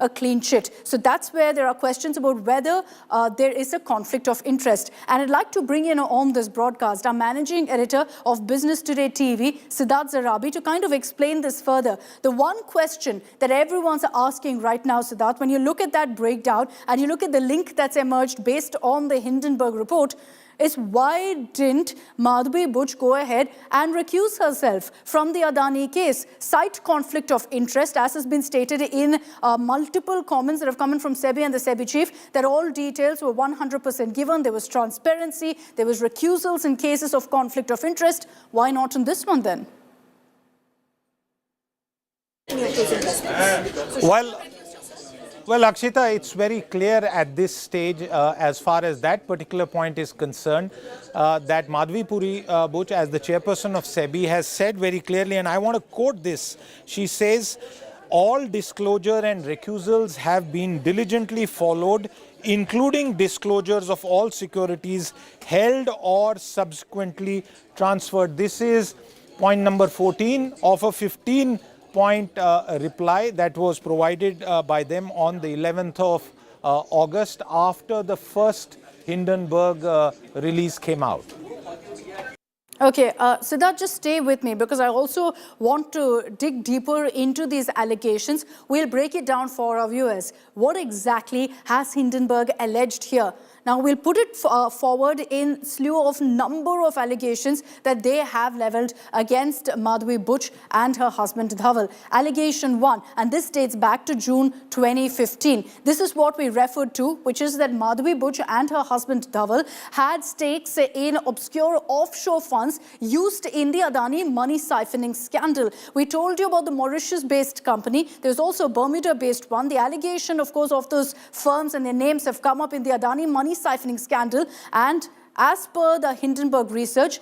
a clean chit. So that's where there are questions about whether there is a conflict of interest. And I'd like to bring in on this broadcast our managing editor of Business Today TV, Siddharth Zarabi, to kind of explain this further. The one question that everyone's asking right now, Siddharth, when you look at that breakdown and you look at the link that's emerged based on the Hindenburg report, is why didn't Madhabi Buch go ahead and recuse herself from the Adani case? Cite conflict of interest, as has been stated in multiple comments that have come in from Sebi and the Sebi chief, that all details were 100% given. There was transparency, there was recusals in cases of conflict of interest. Why not in this one then? Well, Akshita, it's very clear at this stage, as far as that particular point is concerned, that Madhabi Buch, as the chairperson of Sebi, has said very clearly, and I want to quote this. She says, all disclosure and recusals have been diligently followed, including disclosures of all securities held or subsequently transferred. This is point number 14 of a 15-point reply that was provided by them on the 11th of August after the first Hindenburg release came out. Okay, Siddharth, just stay with me because I also want to dig deeper into these allegations. We'll break it down for our viewers. What exactly has Hindenburg alleged here? Now, we'll put it forward in slew of number of allegations that they have leveled against Madhabi Buch and her husband Dhaval. Allegation 1, and this dates back to June 2015. This is what we referred to, which is that Madhabi Buch and her husband Dhaval had stakes in obscure offshore funds used in the Adani money siphoning scandal. We told you about the Mauritius-based company. There's also a Bermuda-based one. The allegation, of course, of those firms and their names have come up in the Adani money siphoning scandal, and as per the Hindenburg Research,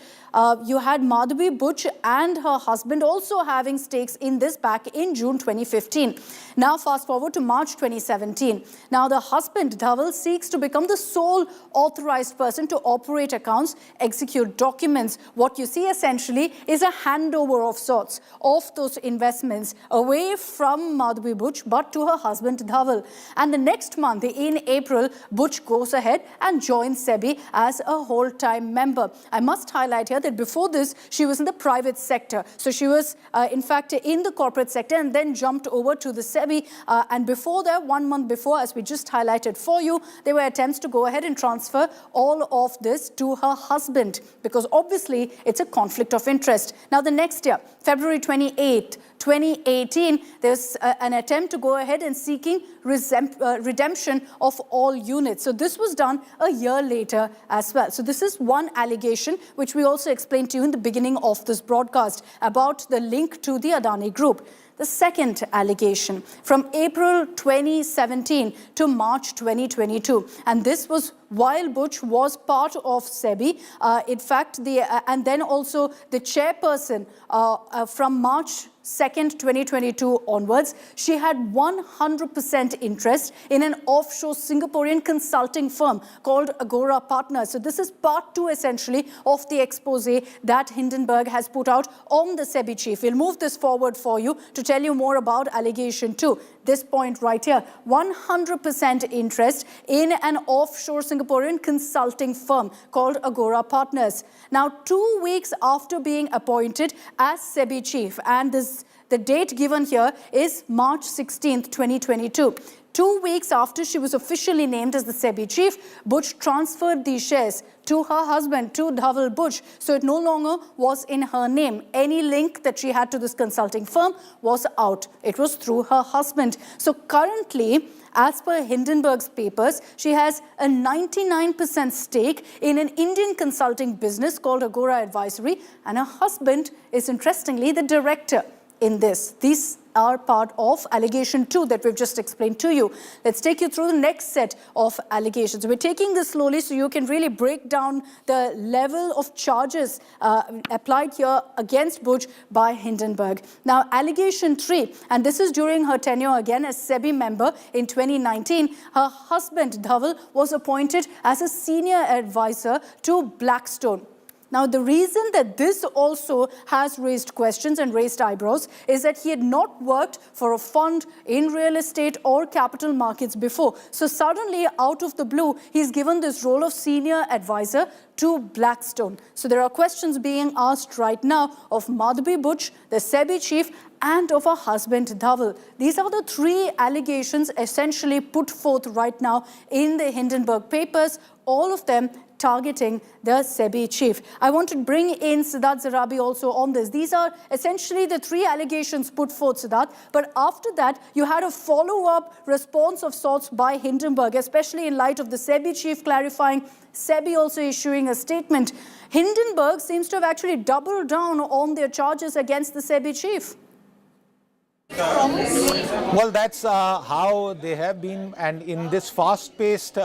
you had Madhabi Buch and her husband also having stakes in this back in June 2015. Now fast forward to March 2017. Now the husband, Dhaval, seeks to become the sole authorized person to operate accounts, execute documents. What you see essentially is a handover of sorts of those investments away from Madhabi Buch but to her husband, Dhaval. And the next month, in April, Buch goes ahead and joins Sebi as a whole-time member. I must highlight here that before this, she was in the private sector. So she was, in fact, in the corporate sector and then jumped over to the Sebi. And before that, 1 month before, as we just highlighted for you, there were attempts to go ahead and transfer all of this to her husband because obviously it's a conflict of interest. Now, the next year, February 28, 2018, there's an attempt to go ahead and seeking redemption of all units. So this was done a year later as well. So this is one allegation which we also explained to you in the beginning of this broadcast about the link to the Adani Group. The second allegation from April 2017 to March 2022, and this was while Buch was part of Sebi. In fact, and then also the chairperson from March 2nd, 2022 onwards, she had 100% interest in an offshore Singaporean consulting firm called Agora Partners. So this is part 2 essentially of the expose that Hindenburg has put out on the Sebi chief. We'll move this forward for you to tell you more about allegation 2. This point right here, 100% interest in an offshore Singaporean consulting firm called Agora Partners. Now, 2 weeks after being appointed as Sebi chief, and the date given here is March 16th, 2022. 2 weeks after she was officially named as the Sebi chief, Buch transferred these shares to her husband, to Dhaval Buch. So it no longer was in her name. Any link that she had to this consulting firm was out. It was through her husband. So currently, as per Hindenburg's papers, she has a 99% stake in an Indian consulting business called Agora Advisory, and her husband is interestingly the director in this. These are part of allegation 2 that we've just explained to you. Let's take you through the next set of allegations. We're taking this slowly so you can really break down the level of charges applied here against Buch by Hindenburg. Now, allegation 3, and this is during her tenure again as Sebi member in 2019, her husband Dhaval was appointed as a senior advisor to Blackstone. Now, the reason that this also has raised questions and raised eyebrows is that he had not worked for a fund in real estate or capital markets before. So suddenly, out of the blue, he's given this role of senior advisor to Blackstone. So there are questions being asked right now of Madhabi Buch, the Sebi chief, and of her husband Dhaval. These are the three allegations essentially put forth right now in the Hindenburg papers, all of them targeting the Sebi chief. I want to bring in Siddharth Zarabi also on this. These are essentially the three allegations put forth, Siddharth. But after that, you had a follow-up response of sorts by Hindenburg, especially in light of the Sebi chief clarifying, Sebi also issuing a statement. Hindenburg seems to have actually doubled down on their charges against the Sebi chief. Well, that's how they have been, and in this fast-paced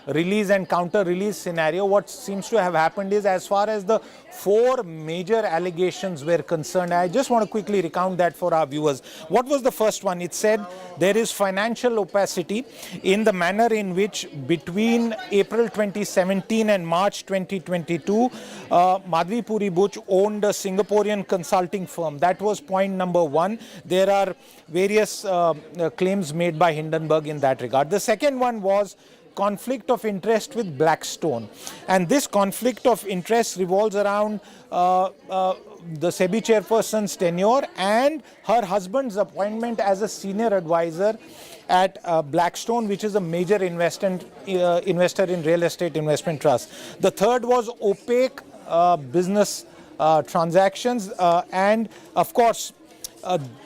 release and counter-release scenario, what seems to have happened is, as far as the four major allegations were concerned, I just want to quickly recount that for our viewers. What was the first one? It said there is financial opacity in the manner in which between April 2017 and March 2022, Madhabi Buch owned a Singaporean consulting firm. That was point number one. There are various claims made by Hindenburg in that regard. The second one was conflict of interest with Blackstone, and this conflict of interest revolves around the Sebi chairperson's tenure and her husband's appointment as a senior advisor at Blackstone, which is a major investor in real estate investment trust. The third was opaque business transactions, and of course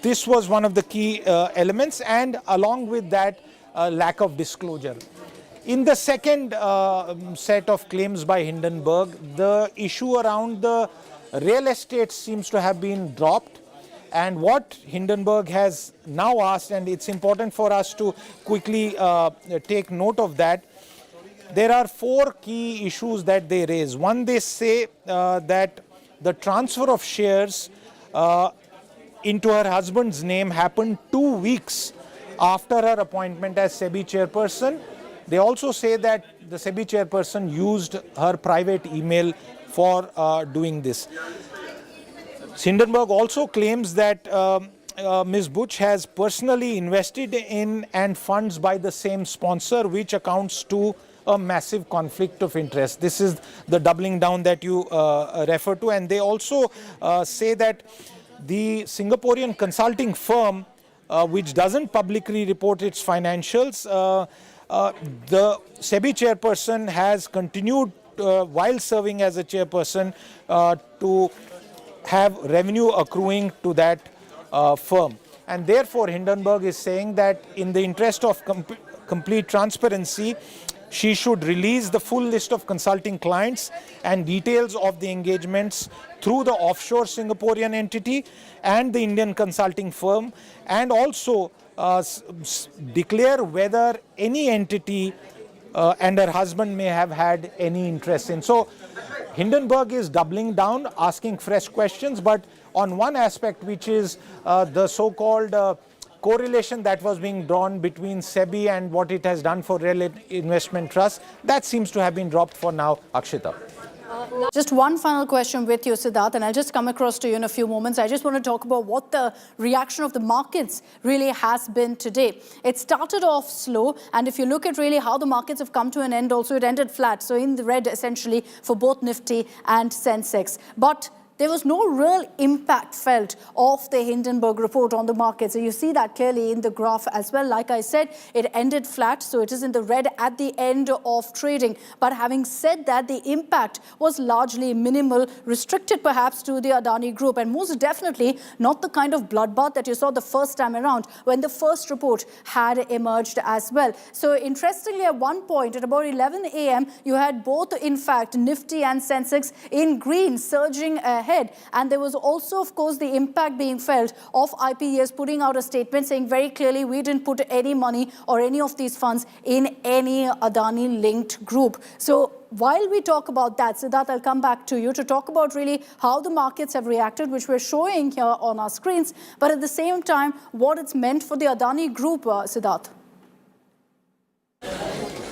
this was one of the key elements, and along with that lack of disclosure. In the second set of claims by Hindenburg, the issue around the real estate seems to have been dropped. And what Hindenburg has now asked, and it's important for us to quickly take note of that, there are four key issues that they raise. One, they say that the transfer of shares into her husband's name happened 2 weeks after her appointment as Sebi chairperson. They also say that the Sebi chairperson used her private email for doing this. Hindenburg also claims that Ms. Buch has personally invested in and funds by the same sponsor, which accounts to a massive conflict of interest. This is the doubling down that you refer to. And they also say that the Singaporean consulting firm, which doesn't publicly report its financials, the Sebi chairperson has continued while serving as a chairperson to have revenue accruing to that firm. And therefore, Hindenburg is saying that in the interest of complete transparency, she should release the full list of consulting clients and details of the engagements through the offshore Singaporean entity and the Indian consulting firm, and also declare whether any entity and her husband may have had any interest in. So Hindenburg is doubling down, asking fresh questions, but on one aspect, which is the so-called correlation that was being drawn between Sebi and what it has done for real investment trusts, that seems to have been dropped for now, Akshita. Just one final question with you, Siddharth, and I'll just come across to you in a few moments. I just want to talk about what the reaction of the markets really has been today. It started off slow, and if you look at really how the markets have come to an end also, it ended flat. So in the red, essentially, for both Nifty and Sensex. But there was no real impact felt of the Hindenburg report on the market. So you see that clearly in the graph as well. Like I said, it ended flat, so it is in the red at the end of trading. But having said that, the impact was largely minimal, restricted perhaps to the Adani group, and most definitely not the kind of bloodbath that you saw the first time around when the first report had emerged as well. So interestingly, at one point at about 11 a.m., you had both, in fact, Nifty and Sensex in green, surging ahead. And there was also, of course, the impact being felt of IPES putting out a statement saying very clearly we didn't put any money or any of these funds in any Adani-linked group. So while we talk about that, Siddharth, I'll come back to you to talk about really how the markets have reacted, which we're showing here on our screens, but at the same time, what it's meant for the Adani group, Siddharth.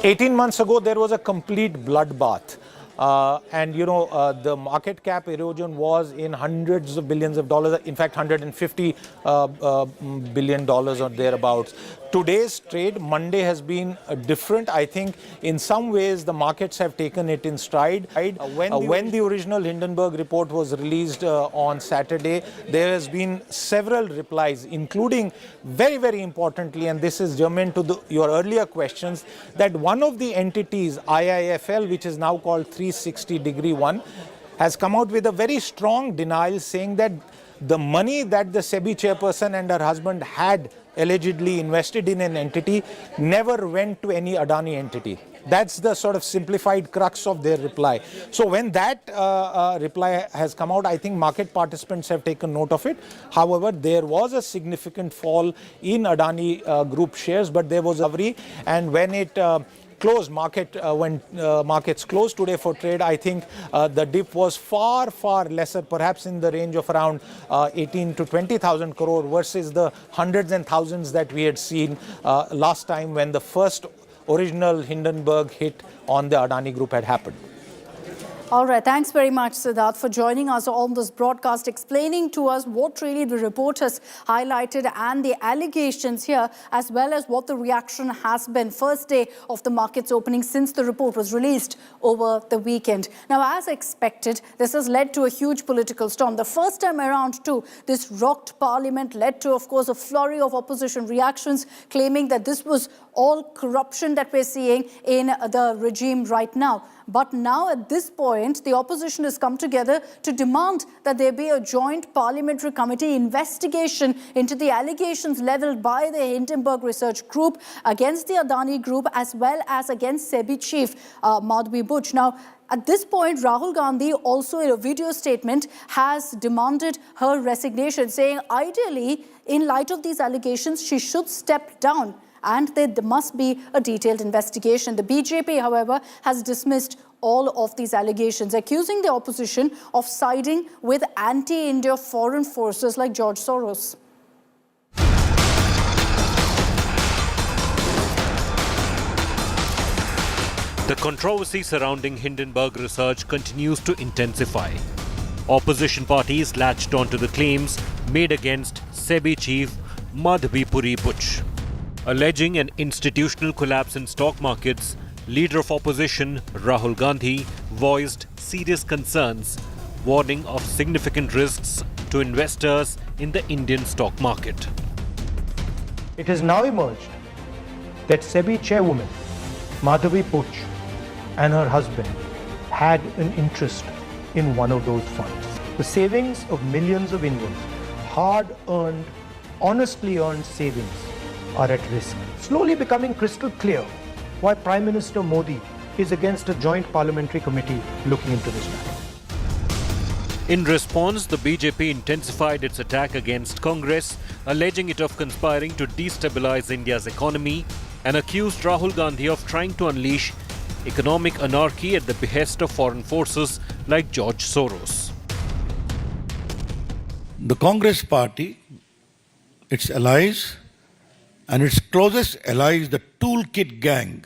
18 months ago, there was a complete bloodbath. And the market cap erosion was in hundreds of billions of dollars, in fact $150 billion or thereabouts. Today's trade, Monday, has been different. I think in some ways the markets have taken it in stride. When the original Hindenburg report was released on Saturday, there has been several replies, including very, very importantly, and this is germane to your earlier questions, that one of the entities, IIFL, which is now called 360° One, has come out with a very strong denial, saying that the money that the Sebi chairperson and her husband had allegedly invested in an entity never went to any Adani entity. That's the sort of simplified crux of their reply. So when that reply has come out, I think market participants have taken note of it. However, there was a significant fall in Adani Group shares, but there was a recovery, and when it closed when markets closed today for trade, I think the dip was far, far lesser, perhaps in the range of around 18 to 20,000 crore versus the hundreds and thousands that we had seen last time when the first original Hindenburg hit on the Adani Group had happened. All right. Thanks very much, Siddharth, for joining us on this broadcast, explaining to us what really the report has highlighted and the allegations here, as well as what the reaction has been first day of the market's opening since the report was released over the weekend. Now, as expected, this has led to a huge political storm. The first time around, too, this rocked parliament led to, of course, a flurry of opposition reactions, claiming that this was all corruption that we're seeing in the regime right now. But now at this point, the opposition has come together to demand that there be a joint parliamentary committee investigation into the allegations leveled by the Hindenburg Research Group against the Adani Group, as well as against Sebi chief Madhabi Buch. Now, at this point, Rahul Gandhi also in a video statement has demanded her resignation, saying ideally, in light of these allegations, she should step down and there must be a detailed investigation. The BJP, however, has dismissed all of these allegations, accusing the opposition of siding with anti-India foreign forces like George Soros. The controversy surrounding Hindenburg Research continues to intensify. Opposition parties latched onto the claims made against Sebi chief Madhabi Buch. Alleging an institutional collapse in stock markets, leader of opposition Rahul Gandhi voiced serious concerns, warning of significant risks to investors in the Indian stock market. It has now emerged that Sebi chairwoman Madhabi Buch and her husband had an interest in one of those funds. The savings of millions of Indians, hard-earned, honestly earned savings, are at risk. Slowly becoming crystal clear why Prime Minister Modi is against a joint parliamentary committee looking into this matter. In response, the BJP intensified its attack against Congress, alleging it of conspiring to destabilize India's economy, and accused Rahul Gandhi of trying to unleash economic anarchy at the behest of foreign forces like George Soros. The Congress party, its allies, and its closest allies, the Toolkit Gang,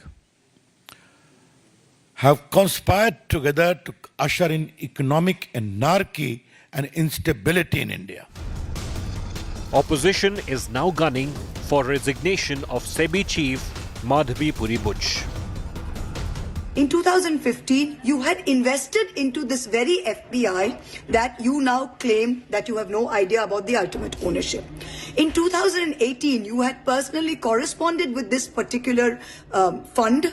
have conspired together to usher in economic anarchy and instability in India. Opposition is now gunning for resignation of Sebi chief Madhabi Buch. In 2015, you had invested into this very FBI that you now claim that you have no idea about the ultimate ownership. In 2018, you had personally corresponded with this particular fund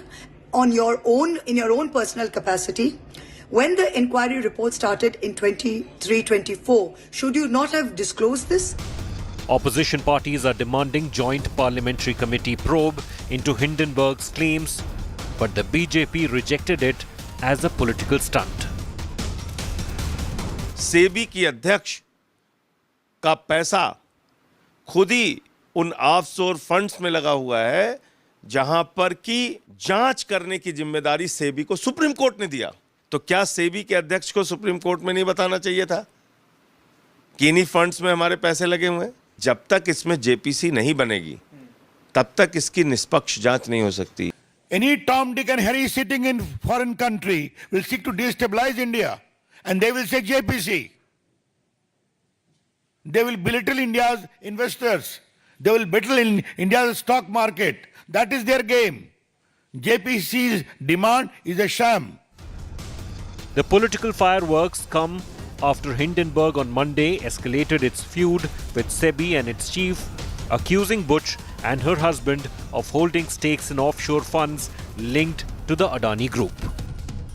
on your own, in your own personal capacity. When the inquiry report started in 23-24, should you not have disclosed this? Opposition parties are demanding joint parliamentary committee probe into Hindenburg's claims, but the BJP rejected it as a political stunt. SEBI की अध्यक्ष का पैसा खुद ही उन offshore funds में लगा हुआ है, जहां पर की जांच करने की जिम्मेदारी सेबी को सुप्रीम कोर्ट ने दिया। तो क्या सेबी के अध्यक्ष को सुप्रीम कोर्ट में नहीं बताना चाहिए था कि इन्हीं फंड्स में हमारे पैसे लगे हुए हैं? जब तक इसमें जेपीसी नहीं बनेगी, तब तक इसकी निष्पक्ष जांच नहीं हो सकती। Any Tom, Dick and Harry sitting in foreign country will seek to destabilize India. And they will say JPC. They will belittle India's investors. They will belittle in India's stock market. That is their game. JPC's demand is a sham. The political fireworks come after Hindenburg on Monday escalated its feud with Sebi and its chief, accusing Buch and her husband of holding stakes in offshore funds linked to the Adani group.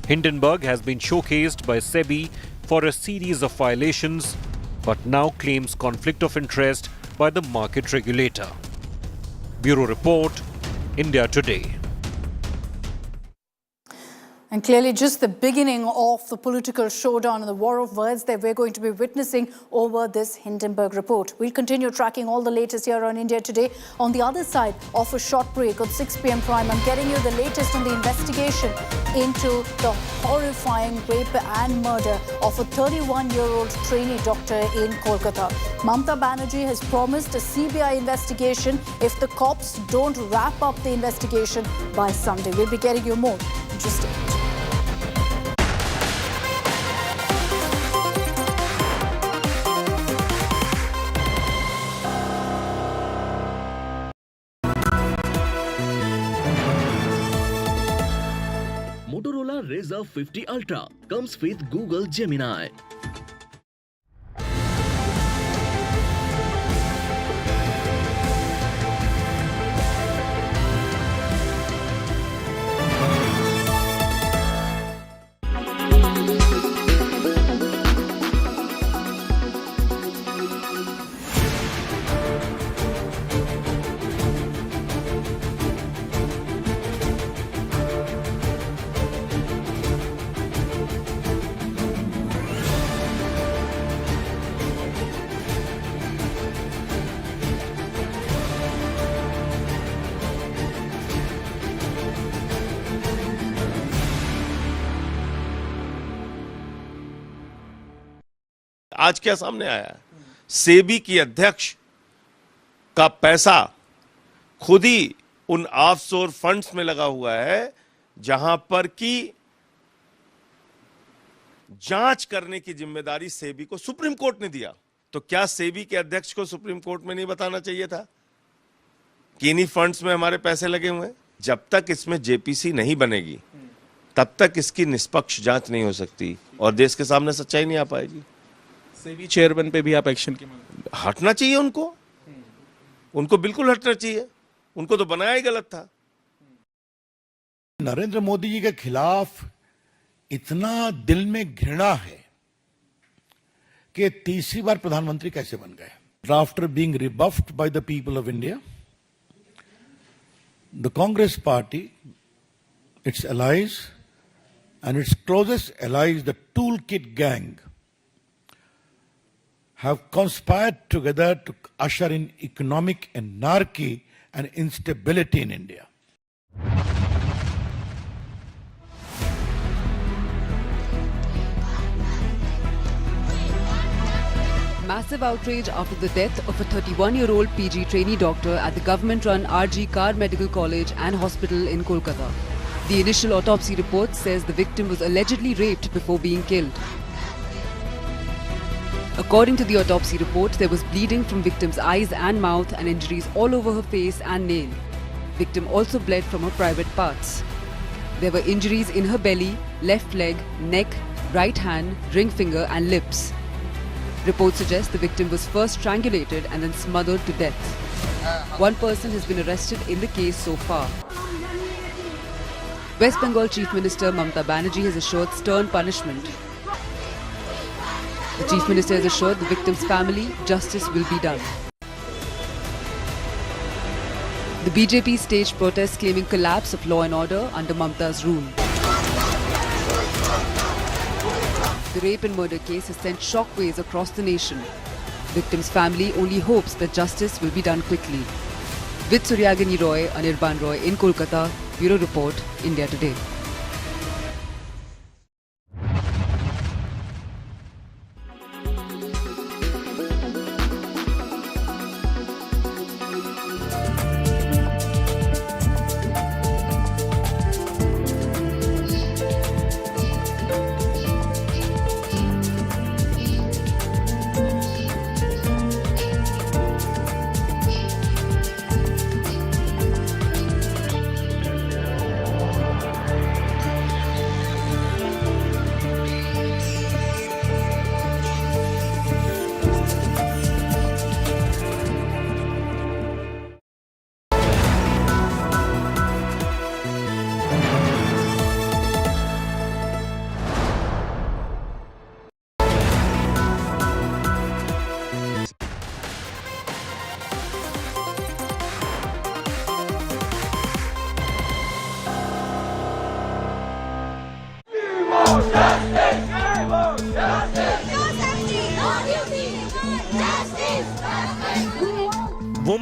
Hindenburg has been showcased by Sebi for a series of violations, but now claims conflict of interest by the market regulator. Bureau Report, India Today. And clearly just the beginning of the political showdown and the war of words that we're going to be witnessing over this Hindenburg report. We'll continue tracking all the latest here on India Today. On the other side of a short break at 6 p.m. prime, I'm getting you the latest on the investigation into the horrifying rape and murder of a 31-year-old trainee doctor in Kolkata. Mamata Banerjee has promised a CBI investigation if the cops don't wrap up the investigation by Sunday. We'll be getting you more. Interesting. Motorola Razr 50 Ultra comes with Google Gemini. आज क्या सामने आया है? सेबी की अध्यक्ष का पैसा खुद ही उन ऑफशोर फंड्स में लगा हुआ है जहां पर कि जांच करने की जिम्मेदारी सेबी को सुप्रीम कोर्ट ने दिया। तो क्या सेबी के अध्यक्ष को सुप्रीम कोर्ट में नहीं बताना चाहिए था कि इन्हीं फंड्स में हमारे पैसे लगे हुए हैं? जब तक इसमें जेपीसी नहीं बनेगी तब तक इसकी निष्पक्ष जांच नहीं हो सकती और देश के सामने सच्चाई नहीं आ पाएगी। सेबी चेयरमैन पे भी आप एक्शन की मांग? हटना चाहिए उनको बिल्कुल हटना चाहिए। उनको तो बनाया ही गलत था। नरेंद्र मोदी जी के खिलाफ इतना दिल में घृणा है कि तीसरी बार प्रधानमंत्री कैसे बन गए। After being rebuffed by the people of India, the Congress party, its allies and its closest allies, the toolkit gang, have conspired together to usher in economic anarchy and instability in India. Massive outrage after the death of a 31-year-old PG trainee doctor at the government-run RG Kar Medical College and Hospital in Kolkata. The initial autopsy report says the victim was allegedly raped before being killed. According to the autopsy report, there was bleeding from victim's eyes and mouth and injuries all over her face and nail. Victim also bled from her private parts. There were injuries in her belly, left leg, neck, right hand, ring finger and lips. Reports suggest the victim was first strangulated and then smothered to death. One person has been arrested in the case so far. West Bengal Chief Minister Mamata Banerjee has assured stern punishment. The Chief Minister has assured the victim's family justice will be done. The BJP staged protests claiming collapse of law and order under Mamata's rule. The rape and murder case has sent shockwaves across the nation. Victim's family only hopes that justice will be done quickly. With Suryagini Roy, Anirban Roy in Kolkata, Bureau Report, India Today.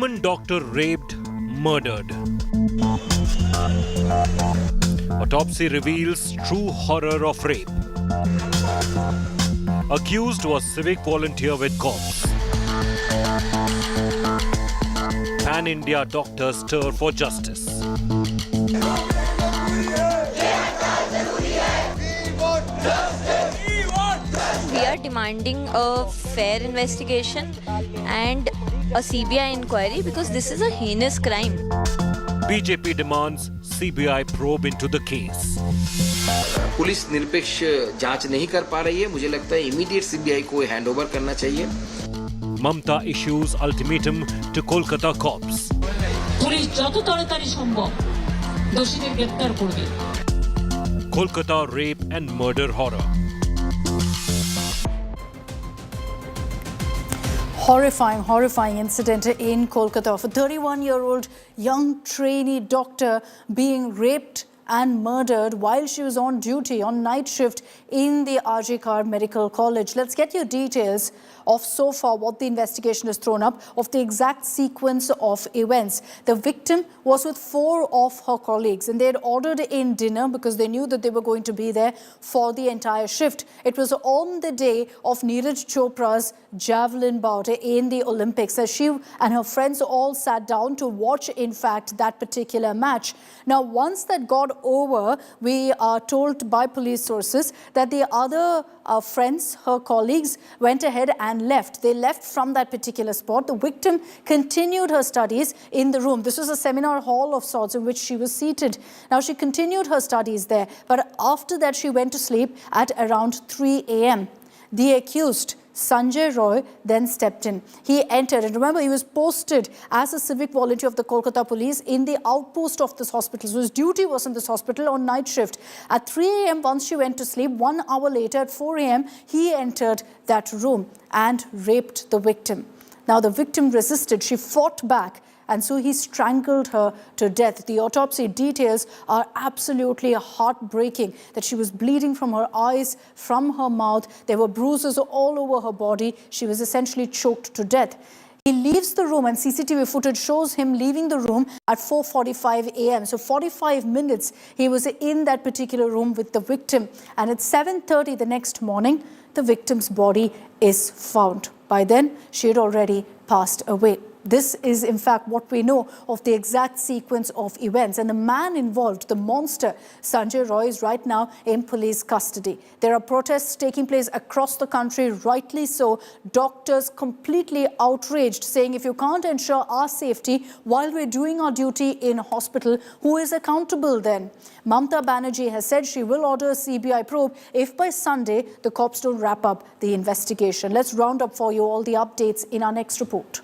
Woman doctor raped, murdered. Autopsy reveals true horror of rape. Accused was civic volunteer with cops. Pan-India doctors stir for justice. We are demanding a fair investigation and a CBI inquiry because this is a heinous crime. BJP demands CBI probe into the case. Police निरपेक्ष जांच नहीं कर पा रही है, मुझे लगता है इमीडिएट सीबीआई को हैंडओवर करना चाहिए. Mamta issues ultimatum to Kolkata cops. Police যত তাড়াতাড়ি সম্ভব দোষীদের গ্রেফতার করবে. Kolkata rape and murder horror. Horrifying incident in Kolkata of a 31-year-old young trainee doctor being raped and murdered while she was on duty on night shift in the RG Medical College. Let's get you details of so far what the investigation has thrown up of the exact sequence of events. The victim was with 4 of her colleagues and they had ordered in dinner because they knew that they were going to be there for the entire shift. It was on the day of Neeraj Chopra's javelin bout in the Olympics as she and her friends all sat down to watch, in fact, that particular match. Now, once that got over, we are told by police sources that the other friends, her colleagues, went ahead and left. They left from that particular spot. The victim continued her studies in the room. This was a seminar hall of sorts in which she was seated. Now, she continued her studies there, but after that, she went to sleep at around 3 a.m. The accused, Sanjay Roy, then stepped in. He entered, and remember, he was posted as a civic volunteer of the Kolkata police in the outpost of this hospital. So his duty was in this hospital on night shift. At 3 a.m., once she went to sleep, 1 hour later, at 4 a.m., he entered that room and raped the victim. Now, the victim resisted. She fought back, and so he strangled her to death. The autopsy details are absolutely heartbreaking, that she was bleeding from her eyes, from her mouth. There were bruises all over her body. She was essentially choked to death. He leaves the room, and CCTV footage shows him leaving the room at 4:45 a.m. So 45 minutes he was in that particular room with the victim. And at 7:30 the next morning, the victim's body is found. By then, she had already passed away. This is, in fact, what we know of the exact sequence of events. And the man involved, the monster, Sanjay Roy, is right now in police custody. There are protests taking place across the country, rightly so. Doctors completely outraged, saying if you can't ensure our safety while we're doing our duty in hospital, who is accountable then? Mamta Banerjee has said she will order a CBI probe if by Sunday the cops don't wrap up the investigation. Let's round up for you all the updates in our next report.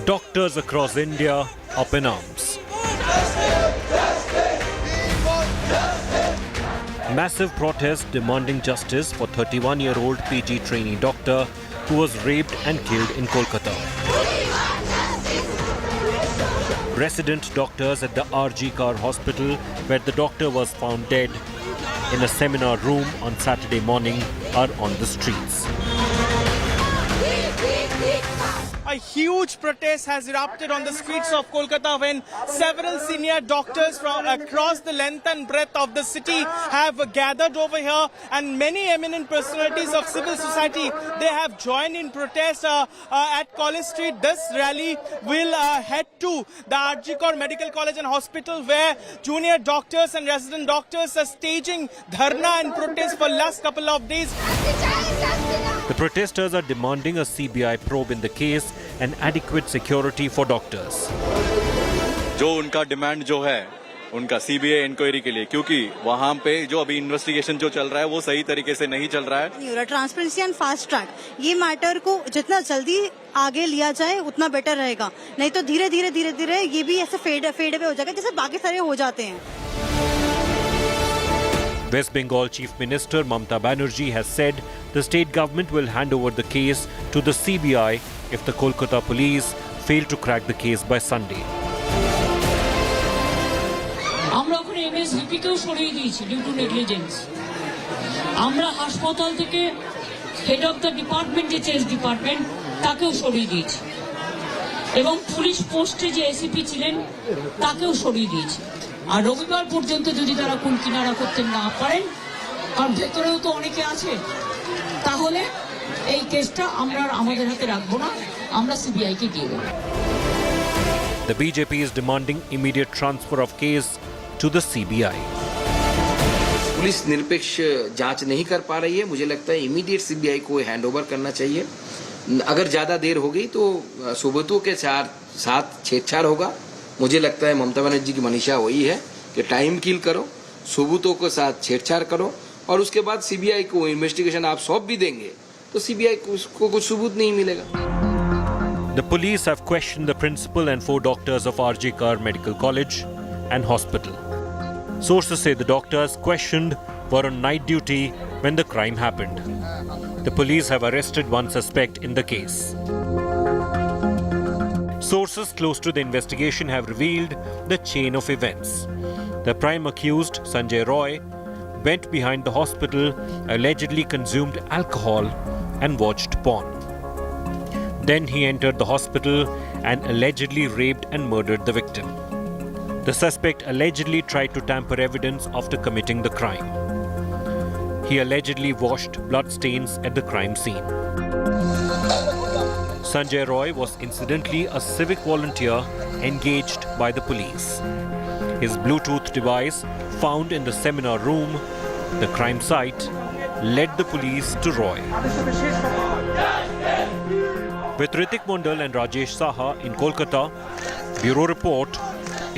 Doctors across India up in arms. Massive protest demanding justice for 31-year-old PG trainee doctor who was raped and killed in Kolkata. Resident doctors at the RG hospital, where the doctor was found dead in a seminar room on Saturday morning, are on the streets. A huge protest has erupted on the streets of Kolkata when several senior doctors from across the length and breadth of the city have gathered over here, and many eminent personalities of civil society, they have joined in protest at College Street. This rally will head to the RG Medical College and Hospital, where junior doctors and resident doctors are staging dharna and protest for last couple of days. The protesters are demanding a CBI probe in the case and adequate security for doctors. जो उनका demand जो है उनका CBI inquiry के लिए, क्योंकि वहां पे जो अभी इन्वेस्टिगेशन जो चल रहा है वो सही तरीके से नहीं चल रहा है. ट्रांसपेरेंसी एंड फास्ट ट्रैक, ये मैटर को जितना जल्दी आगे लिया जाए उतना बेटर रहेगा, नहीं तो धीरे धीरे ये भी ऐसे फेड अवे हो जाएगा जैसे बाकी सारे हो जाते हैं. West Bengal Chief Minister Mamta Banerjee has said the state government will hand over the case to the CBI if the Kolkata police fail to crack the case by Sunday. এমএসভিপিকেও সরিয়ে দিয়েছি ডিউ টু নেগলিজেন্স। আমরা হাসপাতাল থেকে head of the department যে change department তাকেও সরিয়ে দিয়েছি এবং পুলিশ পোস্টে যে এসিপি ছিলেন তাকেও সরিয়ে দিয়েছি। আর রবিবার পর্যন্ত যদি তারা কোন কিনারা করতে না পারেন, কারণ ভেতরেও তো অনেকে আছে, তাহলে এই কেসটা আমরা আমাদের হাতে রাখবো না, আমরা সিবিআই কে দিয়ে দেবো। The BJP is demanding immediate transfer of case to the CBI. Police निरपेक्ष जांच नहीं कर पा रही है, मुझे लगता है इमीडिएट सीबीआई को हैंडओवर करना चाहिए। अगर ज़्यादा देर हो गई तो सुबुतों के साथ छेड़छाड़ होगा। मुझे लगता है ममता बनर्जी की मनीषा वही है कि टाइम किल करो, सुबुतों के साथ छेड़छाड़ करो और उसके बाद सीबीआई को इन्वेस्टिगेशन आप सौंप भी देंगे तो सीबीआई को कुछ सबूत नहीं मिलेगा। The police have questioned the principal and 4 doctors of RG Kar Medical College and Hospital. Sources say the doctors questioned were on night duty when the crime happened. The police have arrested one suspect in the case. Sources close to the investigation have revealed the chain of events. The prime accused, Sanjay Roy, went behind the hospital, allegedly consumed alcohol and watched porn. Then he entered the hospital and allegedly raped and murdered the victim. The suspect allegedly tried to tamper evidence after committing the crime. He allegedly washed bloodstains at the crime scene. Sanjay Roy was incidentally a civic volunteer engaged by the police. His Bluetooth device, found in the seminar room, the crime site, led the police to Roy. With Ritik Mondal and Rajesh Saha in Kolkata, Bureau Report,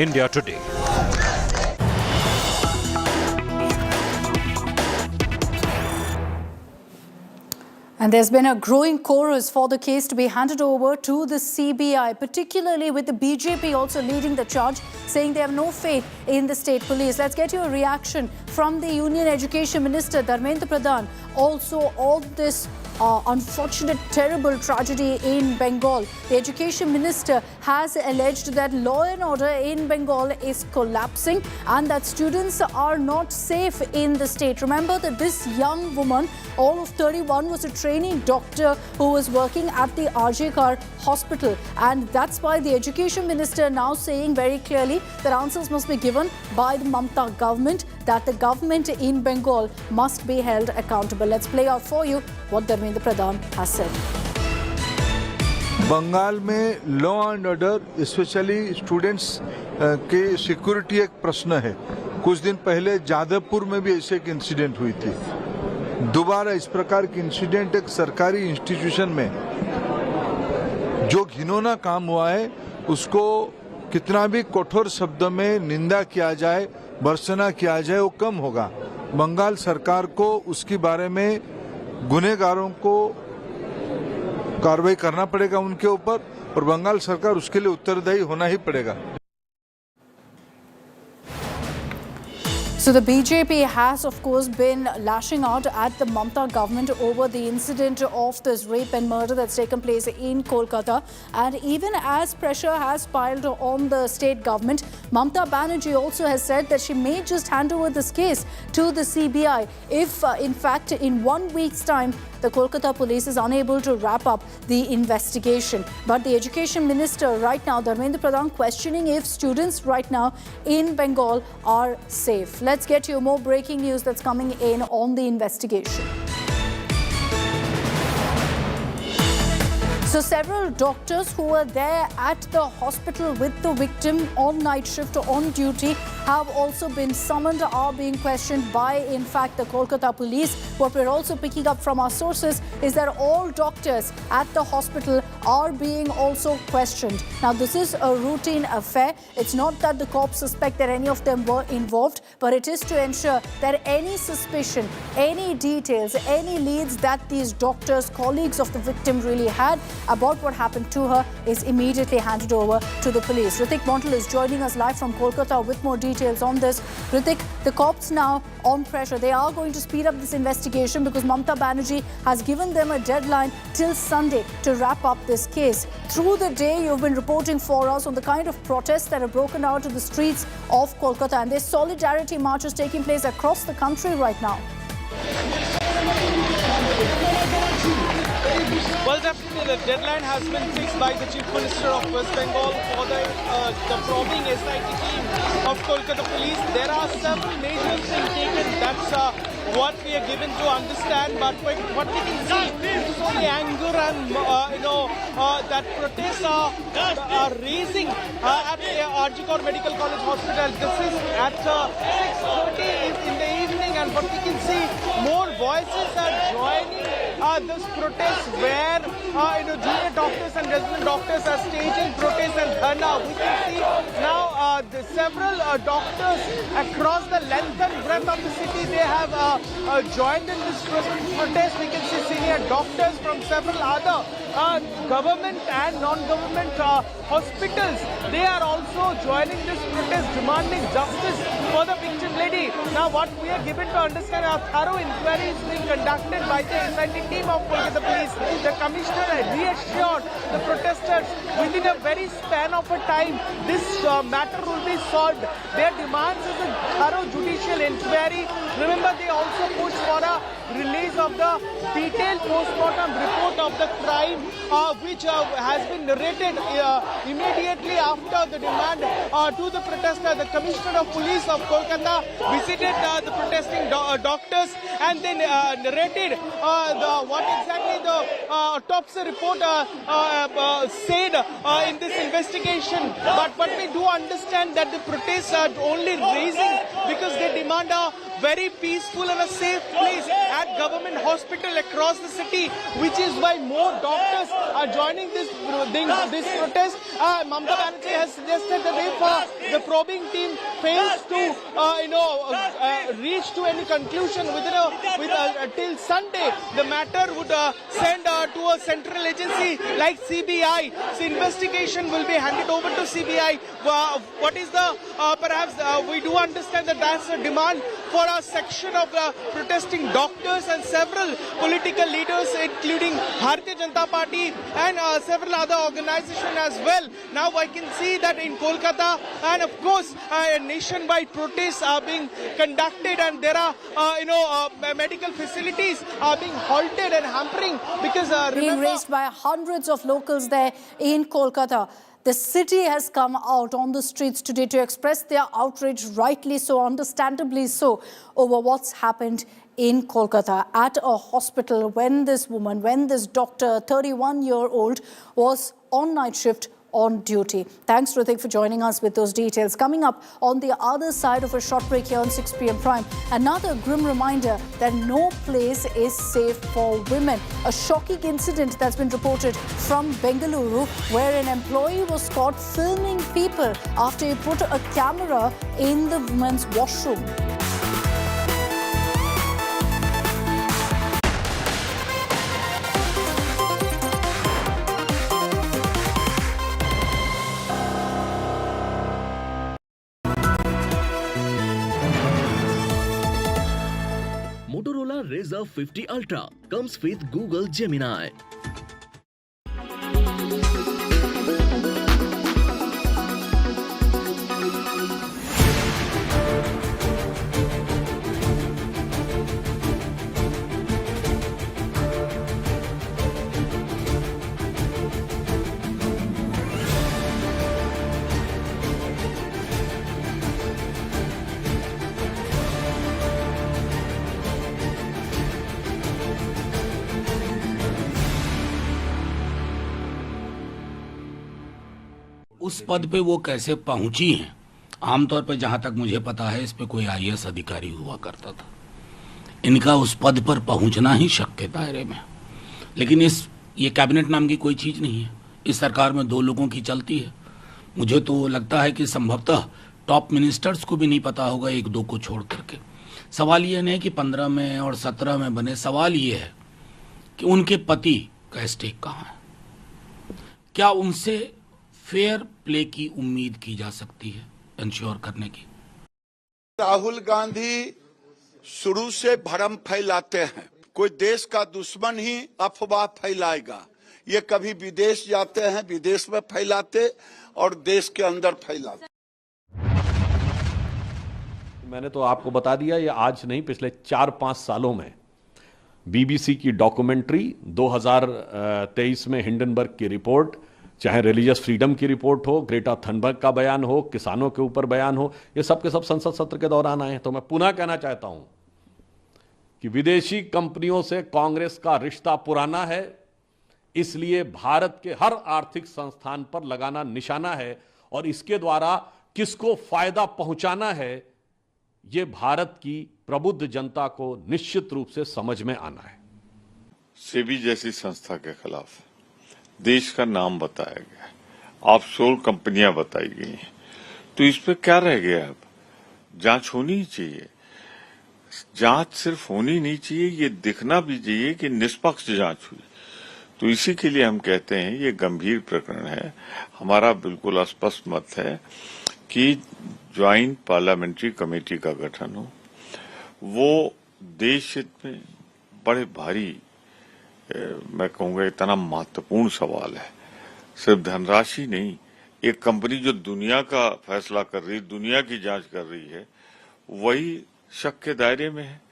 India Today. And there's been a growing chorus for the case to be handed over to the CBI, particularly with the BJP also leading the charge, saying they have no faith in the state police. Let's get your reaction from the Union Education Minister, Dharmendra Pradhan, also all this unfortunate, terrible tragedy in Bengal. The Education Minister has alleged that law and order in Bengal is collapsing and that students are not safe in the state. Remember that this young woman, all of 31, was a trainee doctor who was working at the RG Kar Hospital, and that's why the Education Minister now saying very clearly that answers must be given by the Mamata government, that the government in Bengal must be held accountable. Let's play out for you what Dharmendra Pradhan has said. Bengal में law and order specially students के security एक प्रश्न है। कुछ दिन पहले जादवपुर में भी ऐसे एक इंसिडेंट हुई थी। दोबारा इस प्रकार की इंसिडेंट एक सरकारी इंस्टीट्यूशन में जो घिनौना काम हुआ है उसको कितना भी कठोर शब्द में निंदा किया जाए, भर्त्सना किया जाए, वो कम होगा। बंगाल सरकार को उसके बारे में गुनहगारों को कार्रवाई करना पड़ेगा उनके ऊपर, और बंगाल सरकार उसके लिए उत्तरदायी होना ही पड़ेगा। So the BJP has, of course, been lashing out at the Mamata government over the incident of this rape and murder that's taken place in Kolkata. And even as pressure has piled on the state government, Mamata Banerjee also has said that she may just hand over this case to the CBI if, in fact, in 1 week's time, the Kolkata police is unable to wrap up the investigation. But the Education Minister right now, Dharmendra Pradhan, questioning if students right now in Bengal are safe. Let's get you more breaking news that's coming in on the investigation. So several doctors who were there at the hospital with the victim on night shift on duty have also been summoned, are being questioned by, in fact, the Kolkata police. What we're also picking up from our sources is that all doctors at the hospital are being also questioned. Now, this is a routine affair. It's not that the cops suspect that any of them were involved, but it is to ensure that any suspicion, any details, any leads that these doctors, colleagues of the victim really had about what happened to her is immediately handed over to the police. Ritik Mondal is joining us live from Kolkata with more details on this. Ritik, the cops now on pressure. They are going to speed up this investigation because Mamata Banerjee has given them a deadline till Sunday to wrap up this this case. Through the day, you've been reporting for us on the kind of protests that have broken out in the streets of Kolkata, and there's solidarity marches taking place across the country right now. Well, definitely the deadline has been fixed by the Chief Minister of West Bengal for the probing SIT team of Kolkata Police. There are several measures being taken. That's what we are given to understand. But what we can see is only anger and that protests are raising at Arjikor Medical College Hospital. This is at 6:30 in the evening, and what we can see, more voices are joining this protest where junior doctors and resident doctors are staging protests and dharna. We can see now several doctors across the length and breadth of the city, they have joined in this protest. We can see senior doctors from several other government and non-government hospitals. They are also joining this protest, demanding justice for the victim lady. Now what we are given to understand, a thorough inquiry is being conducted by the SIT team of Kolkata Police. The commissioner reassured the protesters within a very span of a time this matter will be solved. Their demands is a thorough judicial inquiry. Remember, they also pushed for a release of the detailed post-mortem report of the crime which has been narrated immediately after the demand to the protester. The Commissioner of Police of Kolkata visited the protesting doctors and then narrated what exactly the autopsy report said in this investigation. But we do understand that the protests are only raising because they demand a very peaceful and a safe place at government hospital across the city, which is why more doctors are joining this protest. Mamata Banerjee has suggested that if the probing team fails to reach to any conclusion till Sunday, the matter would send to a central agency like CBI. So investigation will be handed over to CBI. What is the perhaps we do understand that that's a demand for a section of protesting doctors and several political leaders, including Bharatiya Janata Party and several other organizations as well. Now I can see that in Kolkata, and of course nationwide protests are being conducted, and there are medical facilities are being halted and hampering because being raised by hundreds of locals there in Kolkata. The city has come out on the streets today to express their outrage, rightly so, understandably so, over what's happened in Kolkata at a hospital when this doctor, 31-year-old, was on night shift on duty. Thanks, Ritik, for joining us with those details. Coming up on the other side of a short break here on 6 p.m. Prime, another grim reminder that no place is safe for women. A shocking incident that's been reported from Bengaluru, where an employee was caught filming people after he put a camera in the women's washroom. Motorola Razr 50 Ultra comes with Google Gemini. उस पद पे वो कैसे पहुंची हैं, आमतौर पर जहां तक मुझे पता है इस पे कोई आईएएस अधिकारी हुआ करता था। इनका उस पद पर पहुंचना ही शक के दायरे में, लेकिन ये कैबिनेट नाम की कोई चीज नहीं है। इस सरकार में 2 लोगों की चलती है। मुझे तो लगता है कि संभवतः टॉप मिनिस्टर्स को भी नहीं पता होगा, 1-2 को छोड़ करके। सवाल ये नहीं कि 15 में और 17 में बने, सवाल ये है कि उनके पति का स्टेक कहाँ है, क्या उनसे फेयर प्ले की उम्मीद की जा सकती है इंश्योर करने की। राहुल गांधी शुरू से भ्रम फैलाते हैं, कोई देश का दुश्मन ही अफवाह फैलाएगा। ये कभी विदेश जाते हैं, विदेश में फैलाते और देश के अंदर फैलाते। मैंने तो आपको बता दिया, ये आज नहीं, पिछले 4-5 सालों में बीबीसी की डॉक्यूमेंट्री, 2023 में हिंडनबर्ग की रिपोर्ट, चाहे रिलीजियस फ्रीडम की रिपोर्ट हो, ग्रेटा थनबर्ग का बयान हो, किसानों के ऊपर बयान हो, ये सब के सब संसद सत्र के दौरान आए हैं। तो मैं पुनः कहना चाहता हूं कि विदेशी कंपनियों से कांग्रेस का रिश्ता पुराना है, इसलिए भारत के हर आर्थिक संस्थान पर लगाना निशाना है और इसके द्वारा किसको फायदा पहुंचाना है, ये भारत की प्रबुद्ध जनता को निश्चित रूप से समझ में आना है। सेबी जैसी संस्था के खिलाफ देश का नाम बताया गया, ऑफशोर कंपनियां बताई गई हैं, तो इस पे क्या रह गया? अब जांच होनी चाहिए। जांच सिर्फ होनी नहीं चाहिए, ये दिखना भी चाहिए कि निष्पक्ष जांच हुई। तो इसी के लिए हम कहते हैं ये गंभीर प्रकरण है। हमारा बिल्कुल स्पष्ट मत है कि ज्वाइंट पार्लियामेंट्री कमेटी का गठन हो। वो देश हित में बड़े भारी, मैं कहूंगा इतना महत्वपूर्ण सवाल है। सिर्फ धनराशि नहीं, एक कंपनी जो दुनिया का फैसला कर रही, दुनिया की जांच कर रही है, वही शक के दायरे में है।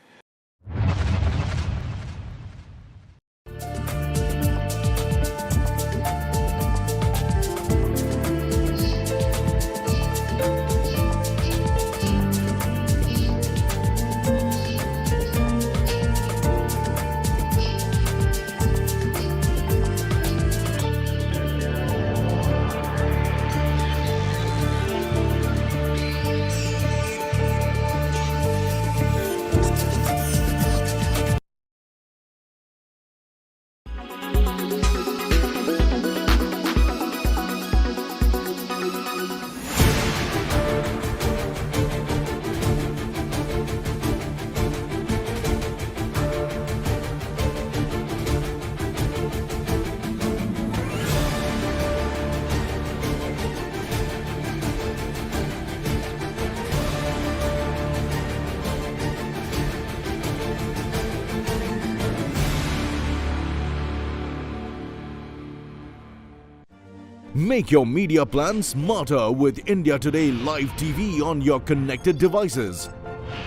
Make your media plan smarter with India Today Live TV on your connected devices.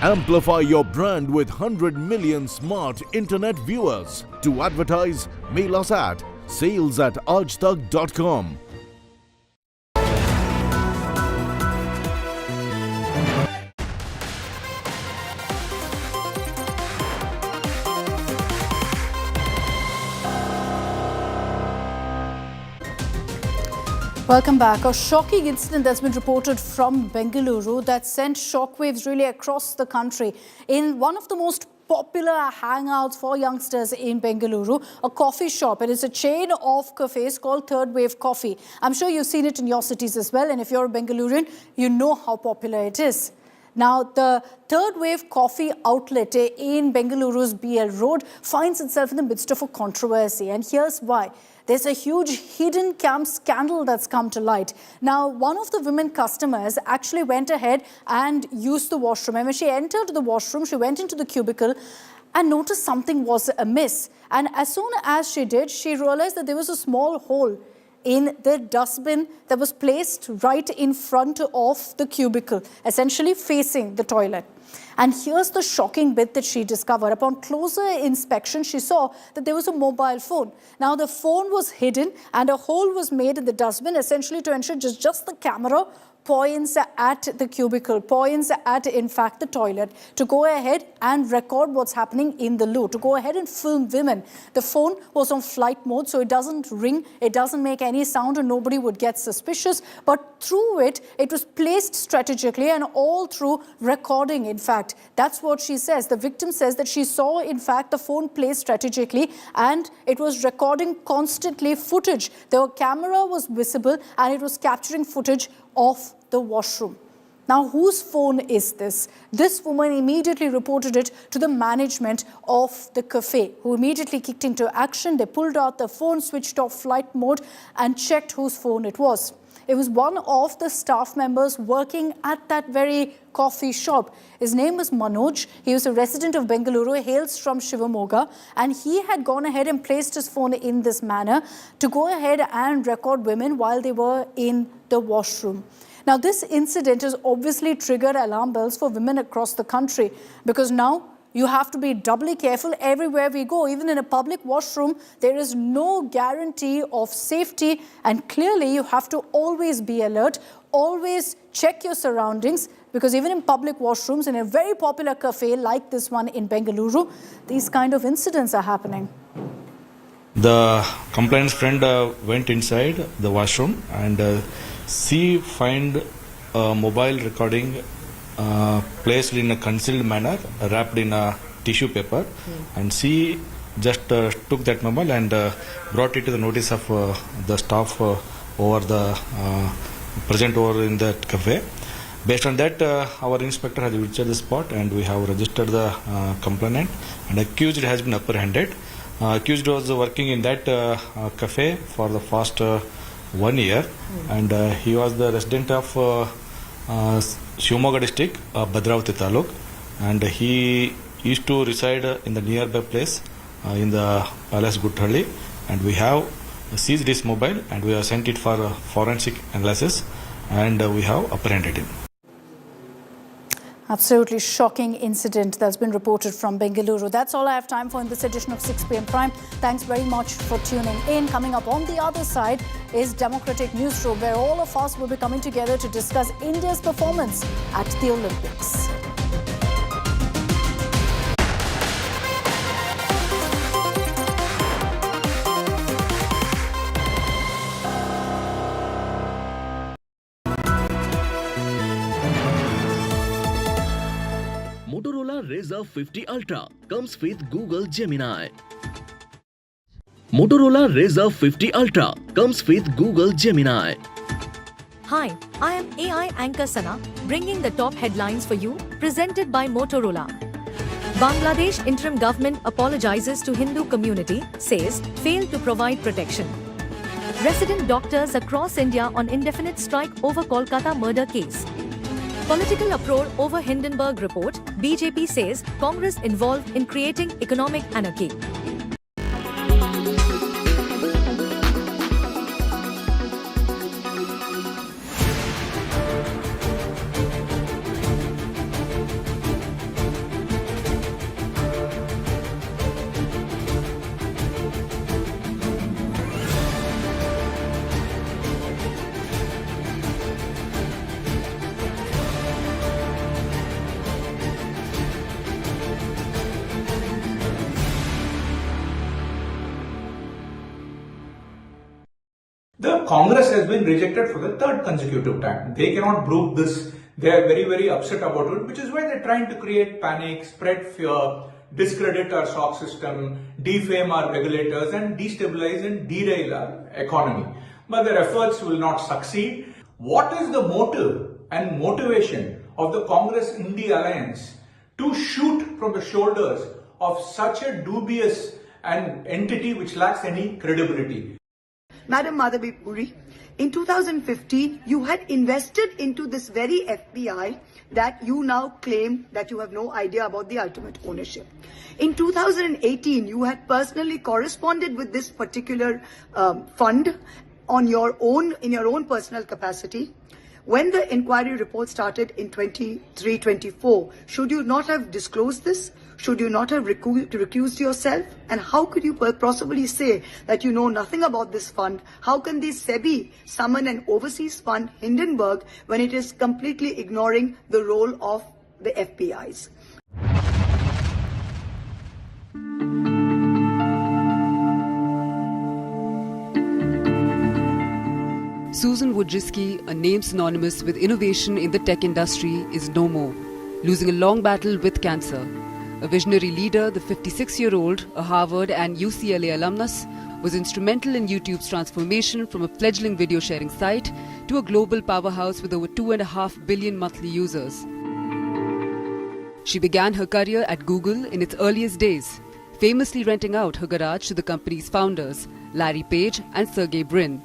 Amplify your brand with 100 million smart internet viewers. To advertise, mail us at sales@aajtak.com. Welcome back. A shocking incident that's been reported from Bengaluru that sent shockwaves really across the country. In one of the most popular hangouts for youngsters in Bengaluru, a coffee shop. It is a chain of cafes called Third Wave Coffee. I'm sure you've seen it in your cities as well, and if you're a Bengalurian, you know how popular it is. Now, the Third Wave Coffee outlet in Bengaluru's BL Road finds itself in the midst of a controversy, and here's why. There's a huge hidden cam scandal that's come to light. Now, one of the women customers actually went ahead and used the washroom. And when she entered the washroom, she went into the cubicle and noticed something was amiss. And as soon as she did, she realized that there was a small hole in the dustbin that was placed right in front of the cubicle, essentially facing the toilet. And here's the shocking bit that she discovered. Upon closer inspection, she saw that there was a mobile phone. Now, the phone was hidden and a hole was made in the dustbin, essentially to ensure just the camera points at the cubicle, points at, in fact, the toilet, to go ahead and record what's happening in the loo, to go ahead and film women. The phone was on flight mode, so it doesn't ring, it doesn't make any sound, and nobody would get suspicious. But through it, it was placed strategically and all through recording, in fact. That's what she says. The victim says that she saw, in fact, the phone placed strategically and it was recording constantly footage. The camera was visible and it was capturing footage of the washroom. Now, whose phone is this? This woman immediately reported it to the management of the cafe, who immediately kicked into action. They pulled out the phone, switched off flight mode, and checked whose phone it was. It was one of the staff members working at that very coffee shop. His name was Manoj. He was a resident of Bengaluru, hails from Shivamoga, and he had gone ahead and placed his phone in this manner to go ahead and record women while they were in the washroom. Now, this incident has obviously triggered alarm bells for women across the country, because now you have to be doubly careful everywhere we go. Even in a public washroom, there is no guarantee of safety, and clearly you have to always be alert, always check your surroundings, because even in public washrooms, in a very popular cafe like this one in Bengaluru, these kind of incidents are happening. The complainant's friend went inside the washroom and she found a mobile recording placed in a concealed manner, wrapped in a tissue paper, and she just took that mobile and brought it to the notice of the staff over the present over in that cafe. Based on that, our inspector has reached the spot and we have registered the complainant, and accused has been apprehended. Accused was working in that cafe for the past 1 year, and he was the resident of Shivamoga district, Bhadravati Taluk, and he used to reside in the nearby place in the Palace Guthalli, and we have seized his mobile and we have sent it for forensic analysis, and we have apprehended him. Absolutely shocking incident that's been reported from Bengaluru. That's all I have time for in this edition of 6 p.m. Prime. Thanks very much for tuning in. Coming up on the other side is Democratic Newsroom, where all of us will be coming together to discuss India's performance at the Olympics. Motorola Razr 50 Ultra comes with Google Gemini. Motorola Razr 50 Ultra comes with Google Gemini. Hi, I am AI anchor Sana, bringing the top headlines for you, presented by Motorola. Bangladesh interim government apologizes to Hindu community, says failed to provide protection. Resident doctors across India on indefinite strike over Kolkata murder case. Political uproar over Hindenburg report, BJP says Congress involved in creating economic anarchy. The Congress has been rejected for the third consecutive time. They cannot prove this. They are very, very upset about it, which is why they're trying to create panic, spread fear, discredit our stock system, defame our regulators, and destabilize and derail our economy. But their efforts will not succeed. What is the motive and motivation of the Congress-India alliance to shoot from the shoulders of such a dubious an entity which lacks any credibility? Madam Madhabi Buch, in 2015, you had invested into this very FBI that you now claim that you have no idea about the ultimate ownership. In 2018, you had personally corresponded with this particular fund on your own, in your own personal capacity. When the inquiry report started in 23-24, should you not have disclosed this? Should you not have recused yourself? And how could you possibly say that you know nothing about this fund? How can the Sebi summon an overseas fund, Hindenburg, when it is completely ignoring the role of the FBIs? Susan Wojcicki, a name synonymous with innovation in the tech industry, is no more, losing a long battle with cancer. A visionary leader, the 56-year-old, a Harvard and UCLA alumnus, was instrumental in YouTube's transformation from a fledgling video sharing site to a global powerhouse with over 2.5 billion monthly users. She began her career at Google in its earliest days, famously renting out her garage to the company's founders, Larry Page and Sergey Brin.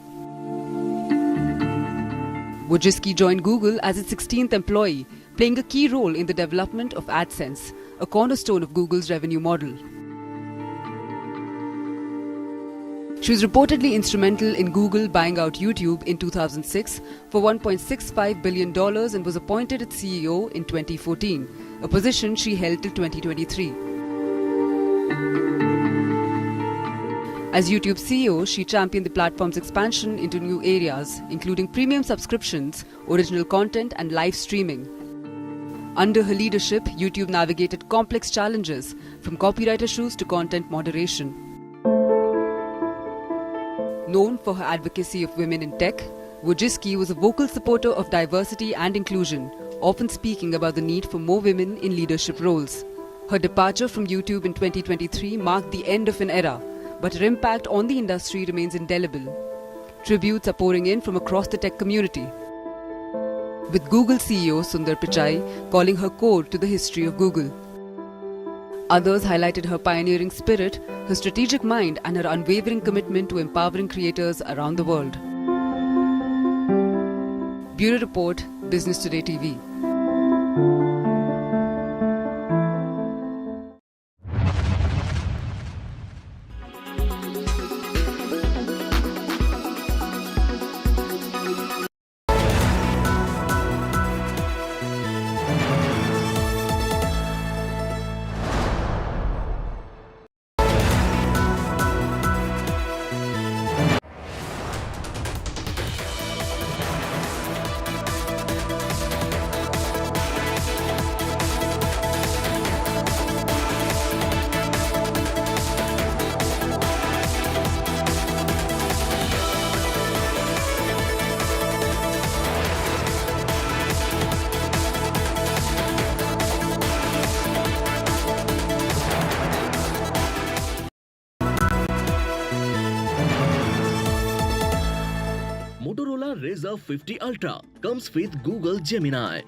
Wojcicki joined Google as its 16th employee, playing a key role in the development of AdSense, a cornerstone of Google's revenue model. She was reportedly instrumental in Google buying out YouTube in 2006 for $1.65 billion and was appointed its CEO in 2014, a position she held till 2023. As YouTube CEO, she championed the platform's expansion into new areas, including premium subscriptions, original content, and live streaming. Under her leadership, YouTube navigated complex challenges, from copyright issues to content moderation. Known for her advocacy of women in tech, Wojcicki was a vocal supporter of diversity and inclusion, often speaking about the need for more women in leadership roles. Her departure from YouTube in 2023 marked the end of an era, but her impact on the industry remains indelible. Tributes are pouring in from across the tech community, with Google CEO Sundar Pichai calling her core to the history of Google. Others highlighted her pioneering spirit, her strategic mind, and her unwavering commitment to empowering creators around the world. Bureau Report, Business Today TV. Motorola Razr 50 Ultra comes with Google Gemini.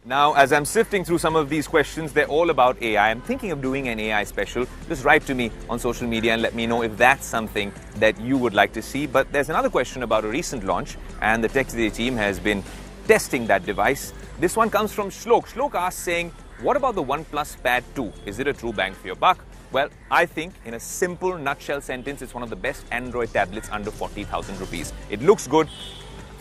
Now, as I'm sifting through some of these questions, they're all about AI. I'm thinking of doing an AI special. Just write to me on social media and let me know if that's something that you would like to see. But there's another question about a recent launch, and the Tech Today team has been testing that device. This one comes from Shlok. Shlok asks, saying, what about the OnePlus Pad 2? Is it a true bang for your buck? Well, I think in a simple nutshell sentence, it's one of the best Android tablets under 40,000 rupees. It looks good,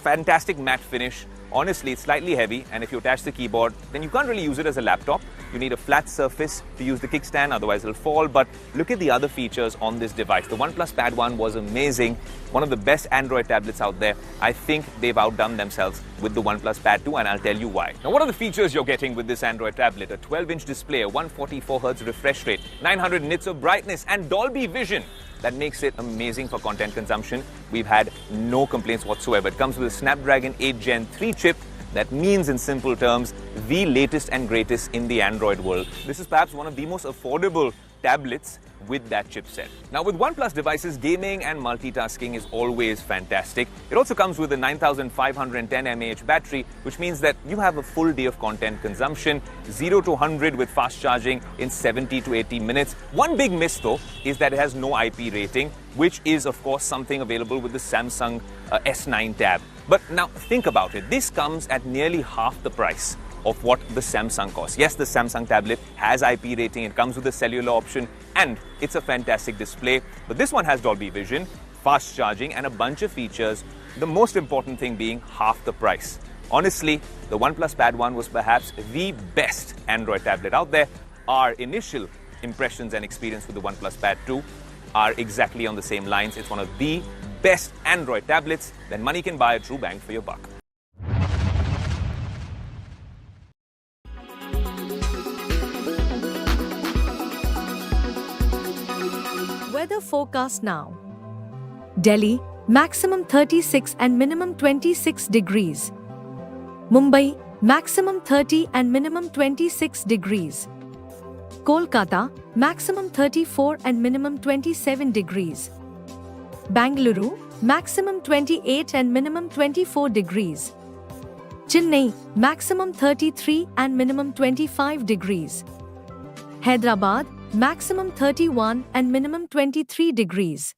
fantastic matte finish. Honestly, it's slightly heavy, and if you attach the keyboard, then you can't really use it as a laptop. You need a flat surface to use the kickstand, otherwise it'll fall. But look at the other features on this device. The OnePlus Pad 1 was amazing, one of the best Android tablets out there. I think they've outdone themselves with the OnePlus Pad 2, and I'll tell you why. Now, what are the features you're getting with this Android tablet? A 12-inch display, a 144Hz refresh rate, 900 nits of brightness, and Dolby Vision. That makes it amazing for content consumption. We've had no complaints whatsoever. It comes with a Snapdragon 8 Gen 3 chip. That means, in simple terms, the latest and greatest in the Android world. This is perhaps one of the most affordable tablets with that chipset. Now, with OnePlus devices, gaming and multitasking is always fantastic. It also comes with a 9510 mAh battery, which means that you have a full day of content consumption, 0 to 100 with fast charging in 70 to 80 minutes. One big miss, though, is that it has no IP rating, which is, of course, something available with the Samsung S9 Tab. But now, think about it. This comes at nearly half the price of what the Samsung costs. Yes, the Samsung tablet has IP rating, it comes with a cellular option, and it's a fantastic display. But this one has Dolby Vision, fast charging, and a bunch of features, the most important thing being half the price. Honestly, the OnePlus Pad 1 was perhaps the best Android tablet out there. Our initial impressions and experience with the OnePlus Pad 2 are exactly on the same lines. It's one of the best Android tablets that money can buy, a true bang for your buck. Weather forecast now. Delhi, maximum 36 and minimum 26 degrees. Mumbai, maximum 30 and minimum 26 degrees. Kolkata, maximum 34 and minimum 27 degrees. Bengaluru, maximum 28 and minimum 24 degrees. Chennai, maximum 33 and minimum 25 degrees. Hyderabad, maximum 31 and minimum 23 degrees.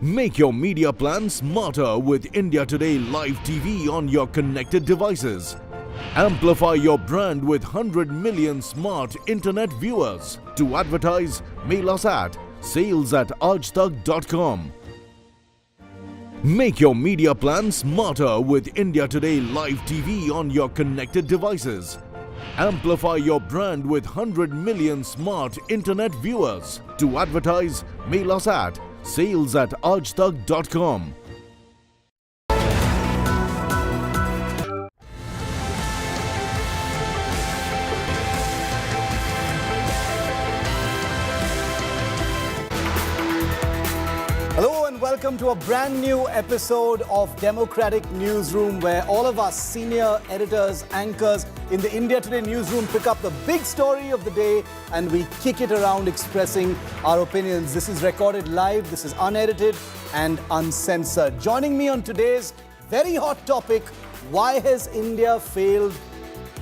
Make your media plan smarter with India Today Live TV on your connected devices. Amplify your brand with 100 million smart internet viewers. To advertise, mail us at sales@aajtak.com. Make your media plan smarter with India Today Live TV on your connected devices. Amplify your brand with 100 million smart internet viewers. To advertise, mail us at sales@aajtak.com. Hello and welcome to a brand new episode of Democratic Newsroom, where all of us senior editors, anchors in the India Today newsroom pick up the big story of the day and we kick it around expressing our opinions. This is recorded live, this is unedited and uncensored. Joining me on today's very hot topic, why has India failed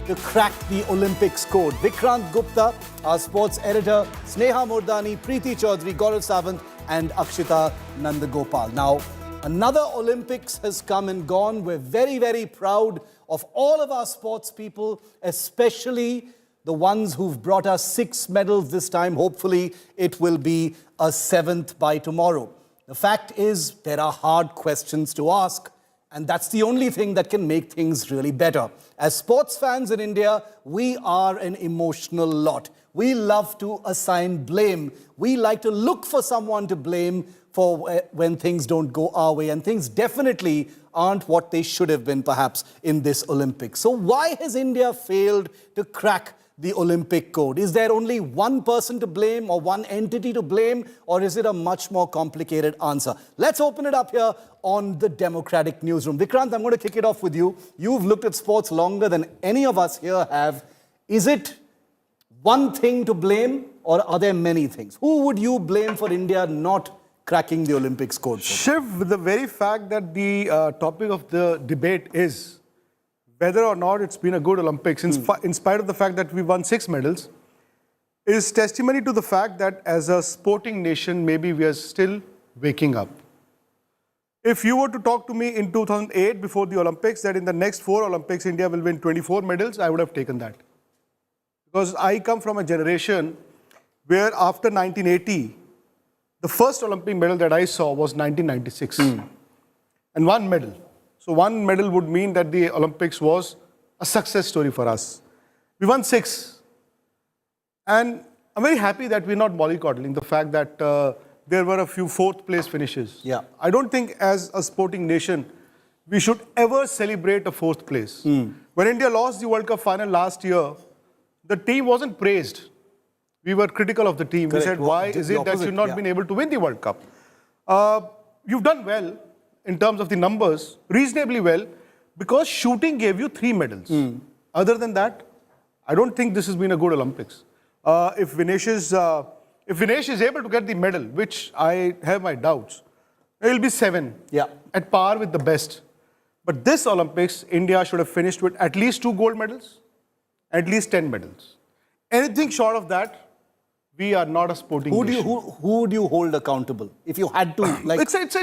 to crack the Olympics code? Vikrant Gupta, our sports editor, Sneha Mordani, Preeti Chaudhary, Gaurav Sawant and Akshita Nandagopal. Now, another Olympics has come and gone. We're very, very proud of all of our sports people, especially the ones who've brought us 6 medals this time. Hopefully, it will be a 7th by tomorrow. The fact is, there are hard questions to ask, and that's the only thing that can make things really better. As sports fans in India, we are an emotional lot. We love to assign blame. We like to look for someone to blame for when things don't go our way, and things definitely aren't what they should have been perhaps in this Olympics. So why has India failed to crack the Olympic code? Is there only one person to blame or one entity to blame, or is it a much more complicated answer? Let's open it up here on the Democratic Newsroom. Vikrant, I'm going to kick it off with you. You've looked at sports longer than any of us here have. Is it one thing to blame, or are there many things? Who would you blame for India not cracking the Olympics code? Shiv, the very fact that the topic of the debate is whether or not it's been a good Olympics, in spite of the fact that we won 6 medals, is testimony to the fact that as a sporting nation, maybe we are still waking up. If you were to talk to me in 2008, before the Olympics, that in the next 4 Olympics, India will win 24 medals, I would have taken that. Because I come from a generation where after 1980, the first Olympic medal that I saw was 1996. And 1 medal. So 1 medal would mean that the Olympics was a success story for us. We won 6. And I'm very happy that we're not mollycoddling the fact that there were a few 4th place finishes. Yeah. I don't think as a sporting nation, we should ever celebrate a 4th place. When India lost the World Cup final last year, the team wasn't praised. We were critical of the team. Correct. We said, why is it that you've not been able to win the World Cup? You've done well in terms of the numbers, reasonably well, because shooting gave you 3 medals. Other than that, I don't think this has been a good Olympics. If Vinesh is able to get the medal, which I have my doubts, it will be 7, at par with the best. But this Olympics, India should have finished with at least 2 gold medals, at least 10 medals. Anything short of that, we are not a sporting nation. Who would you hold accountable if you had to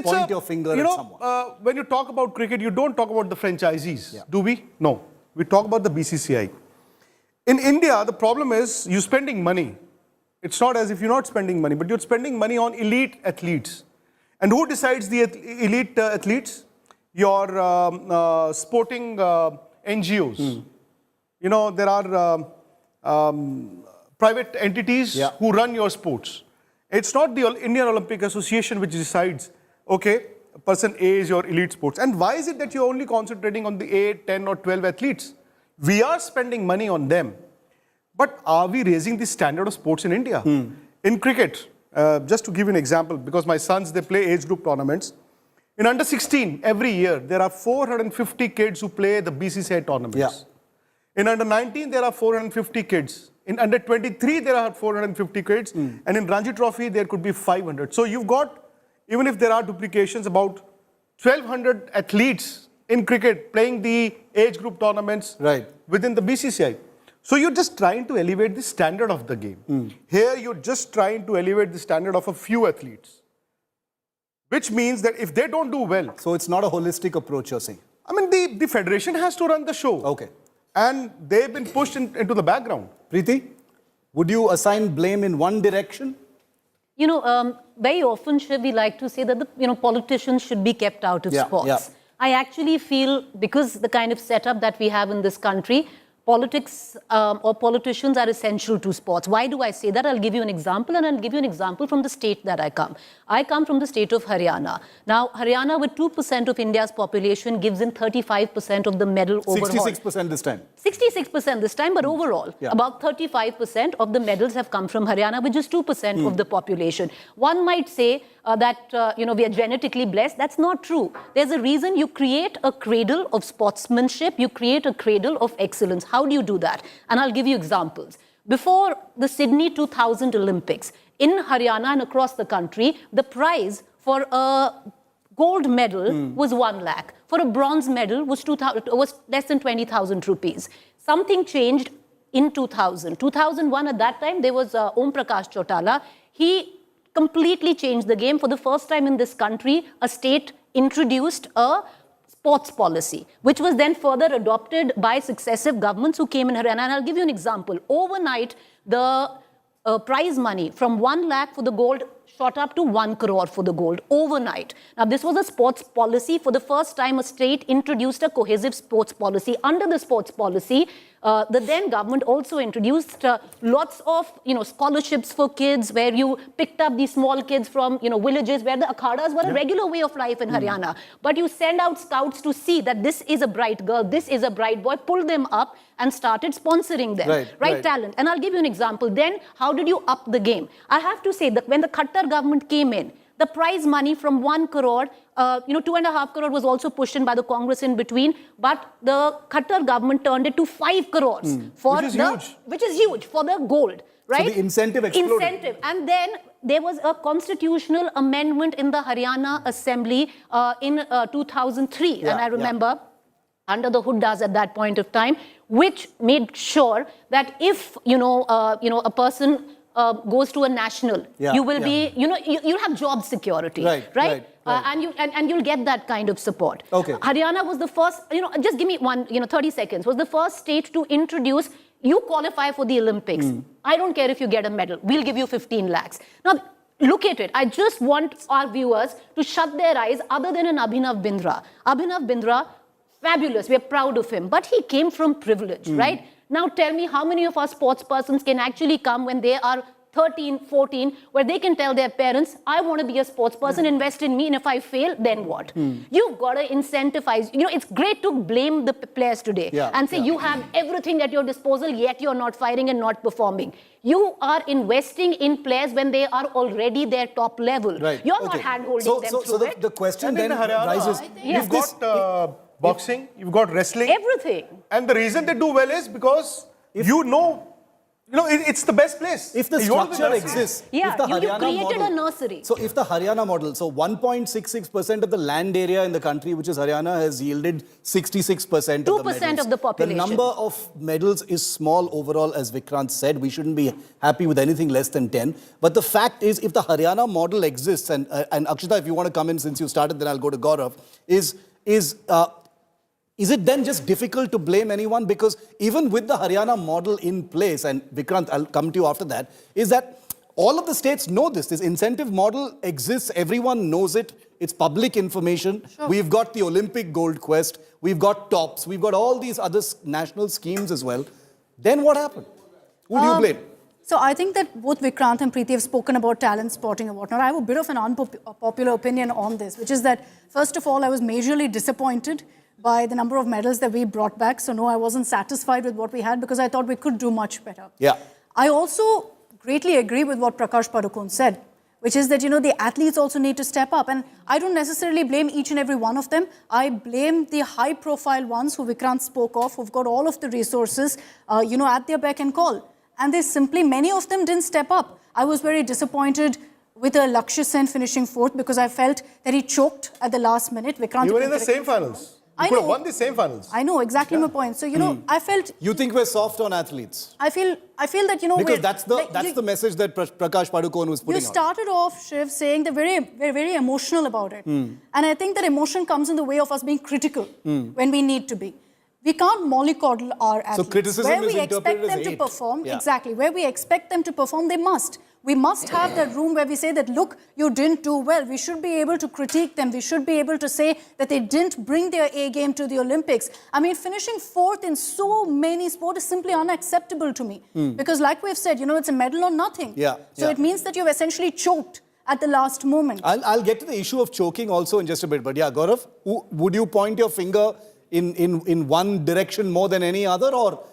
point your finger at someone? When you talk about cricket, you don't talk about the franchisees, do we? No. We talk about the BCCI. In India, the problem is you're spending money. It's not as if you're not spending money, but you're spending money on elite athletes. And who decides the elite athletes? Your sporting NGOs. You know, there are private entities who run your sports. It's not the Indian Olympic Association which decides, okay, person A is your elite sports. And why is it that you're only concentrating on the 8, 10 or 12 athletes? We are spending money on them. But are we raising the standard of sports in India? In cricket, just to give you an example, because my sons, they play age group tournaments. In under 16, every year, there are 450 kids who play the BCCI tournaments. In under 19, there are 450 kids. In under 23, there are 450 kids. And in Ranji Trophy, there could be 500. So you've got, even if there are duplications, about 1,200 athletes in cricket playing the age group tournaments within the BCCI. So you're just trying to elevate the standard of the game. Here, you're just trying to elevate the standard of a few athletes. Which means that if they don't do well... So it's not a holistic approach, you're saying? I mean, the federation has to run the show. Okay. And they've been pushed into the background. Preeti, would you assign blame in one direction? You know, very often we like to say that the politicians should be kept out of sports. I actually feel, because the kind of setup that we have in this country, politics or politicians are essential to sports. Why do I say that? I'll give you an example, and I'll give you an example from the state that I come. I come from the state of Haryana. Now, Haryana, with 2% of India's population, gives in 35% of the medal overall. 66% this time. 66% this time, but overall, about 35% of the medals have come from Haryana, which is 2% of the population. One might say that, you know, we are genetically blessed. That's not true. There's a reason. You create a cradle of sportsmanship. You create a cradle of excellence. How do you do that? And I'll give you examples. Before the Sydney 2000 Olympics, in Haryana and across the country, the prize for a gold medal was 1 lakh. For a bronze medal was less than 20,000 rupees. Something changed in 2000. 2001, at that time, there was Om Prakash Chautala. He completely changed the game. For the first time in this country, a state introduced a sports policy, which was then further adopted by successive governments who came in Haryana. And I'll give you an example. Overnight, the prize money from 1 lakh for the gold shot up to 1 crore for the gold overnight. Now, this was a sports policy. For the first time, a state introduced a cohesive sports policy. Under the sports policy, the then government also introduced lots of, you know, scholarships for kids, where you picked up these small kids from, you know, villages where the akhadas were a regular way of life in Haryana. But you send out scouts to see that this is a bright girl, this is a bright boy, pull them up and started sponsoring them, right talent. And I'll give you an example. Then, how did you up the game? I have to say that when the Khattar government came in, the prize money from 1 crore, you know, 2.5 crore was also pushed in by the Congress in between, but the Khattar government turned it to 5 crores for which is huge for the gold, right? So the incentive exploded. And then there was a constitutional amendment in the Haryana Assembly in 2003, and I remember under the Huddas at that point of time, which made sure that if, you know, a person goes to a national, you will be, you know, you'll have job security, right? And you'll get that kind of support. Haryana was the first, you know, just give me 30 seconds, was the first state to introduce, you qualify for the Olympics. I don't care if you get a medal, we'll give you 15 lakhs. Now, look at it. I just want our viewers to shut their eyes, other than an Abhinav Bindra. Abhinav Bindra, fabulous, we're proud of him, but he came from privilege, right? Now tell me, how many of our sports persons can actually come when they are 13, 14, where they can tell their parents, I want to be a sports person, invest in me, and if I fail, then what? You've got to incentivize. You know, it's great to blame the players today and say you have everything at your disposal, yet you're not fighting and not performing. You are investing in players when they are already their top level. You're not hand-holding them through it. The question then rises... You've got boxing, you've got wrestling. Everything. And the reason they do well is because you know It's the best place. If the structure exists, Yeah, if the you Haryana created model, a nursery. So if the Haryana model, so 1.66% of the land area in the country, which is Haryana, has yielded 66% of the 2% medals. of the population. The number of medals is small overall, as Vikrant said. We shouldn't be happy with anything less than 10. But the fact is, if the Haryana model exists, and Akshita, if you want to come in since you started, then I'll go to Gaurav, is it then just difficult to blame anyone? Because even with the Haryana model in place, and Vikrant, I'll come to you after that, is that all of the states know this. This incentive model exists. Everyone knows it. It's public information. Sure. We've got the Olympic gold quest. We've got TOPS. We've got all these other national schemes as well. Then what happened? Who do you blame? So I think that both Vikrant and Preeti have spoken about talent spotting and whatnot. I have a bit of an unpopular opinion on this, which is that, first of all, I was majorly disappointed by the number of medals that we brought back. So no, I wasn't satisfied with what we had because I thought we could do much better. Yeah. I also greatly agree with what Prakash Padukone said, which is that, the athletes also need to step up. And I don't necessarily blame each and every one of them. I blame the high-profile ones who Vikrant spoke of, who've got all of the resources, at their beck and call. And many of them didn't step up. I was very disappointed with Lakshya Sen finishing fourth because I felt that he choked at the last minute. Vikrant, you were in the same finals. You could have won the same finals. I know, exactly my point. So, I felt... You think we're soft on athletes? I feel that, because that's the message that Prakash Padukone was putting out. You started off, Shiv, saying that we're very emotional about it. And I think that emotion comes in the way of us being critical when we need to be. We can't mollycoddle our athletes. So criticism is interpreted as hate. Where we expect them to perform, yeah. Exactly, where we expect them to perform, they must. We must have that room where we say that, look, you didn't do well. We should be able to critique them. We should be able to say that they didn't bring their A game to the Olympics. I mean, finishing fourth in so many sports is simply unacceptable to me. Because like we've said, it's a medal or nothing. Yeah. So it means that you've essentially choked at the last moment. I'll get to the issue of choking also in just a bit. But yeah, Gaurav, would you point your finger in one direction more than any other, or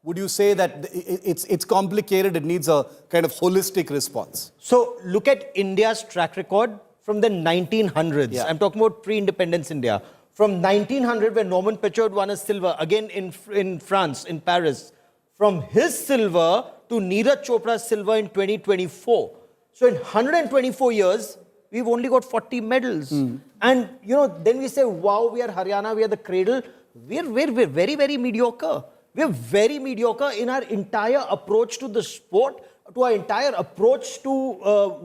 would you say that it's complicated, it needs a kind of holistic response? So look at India's track record from the 1900s. Yeah. I'm talking about pre-independence India. From 1900, where Norman Pritchard won a silver, again in France, in Paris. From his silver to Neeraj Chopra's silver in 2024. So in 124 years, we've only got 40 medals. And, then we say, wow, we are Haryana, we are the cradle. We're very, very mediocre. We're very mediocre in our entire approach to the sport, to our entire approach to